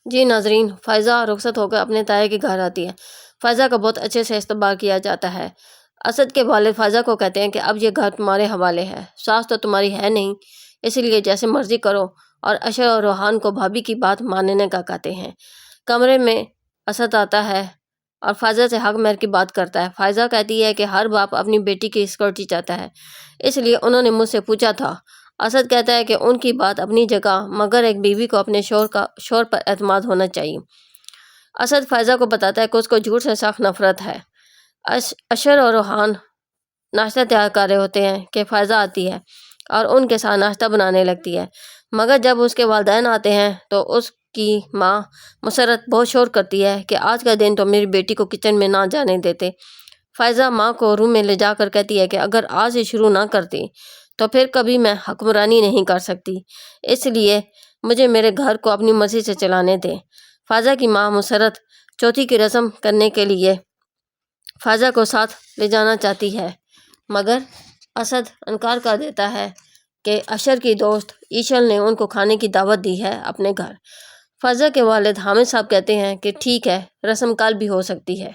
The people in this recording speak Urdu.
جی ناظرین، فائزہ رخصت ہو کر اپنے تایا کے گھر آتی ہے۔ فائزہ کا بہت اچھے سے استقبال کیا جاتا ہے۔ اسد کے والد فائزہ کو کہتے ہیں کہ اب یہ گھر تمہارے حوالے ہے، ساس تو تمہاری ہے نہیں، اس لیے جیسے مرضی کرو، اور اشر اور روحان کو بھابھی کی بات ماننے کا کہتے ہیں۔ کمرے میں اسد آتا ہے اور فائزہ سے حق مہر کی بات کرتا ہے۔ فائزہ کہتی ہے کہ ہر باپ اپنی بیٹی کی سکیورٹی چاہتا ہے، اس لیے انہوں نے مجھ سے پوچھا تھا۔ اسد کہتا ہے کہ ان کی بات اپنی جگہ، مگر ایک بیوی کو اپنے شوہر پر اعتماد ہونا چاہیے۔ اسد فائزہ کو بتاتا ہے کہ اس کو جھوٹ سے سخت نفرت ہے۔ اشر اور روحان ناشتہ تیار کر رہے ہوتے ہیں کہ فائزہ آتی ہے اور ان کے ساتھ ناشتہ بنانے لگتی ہے، مگر جب اس کے والدین آتے ہیں تو اس کی ماں مسرت بہت شور کرتی ہے کہ آج کا دن تو میری بیٹی کو کچن میں نہ جانے دیتے۔ فائزہ ماں کو روم میں لے جا کر کہتی ہے کہ اگر آج سے شروع نہ کرتی تو پھر کبھی میں حکمرانی نہیں کر سکتی، اس لیے مجھے میرے گھر کو اپنی مرضی سے چلانے دیں۔ فائزہ کی ماں مسرت چوتھی کی رسم کرنے کے لیے فائزہ کو ساتھ لے جانا چاہتی ہے، مگر اسد انکار کر دیتا ہے کہ اشر کی دوست ایشل نے ان کو کھانے کی دعوت دی ہے اپنے گھر۔ فائزہ کے والد حامد صاحب کہتے ہیں کہ ٹھیک ہے، رسم کل بھی ہو سکتی ہے۔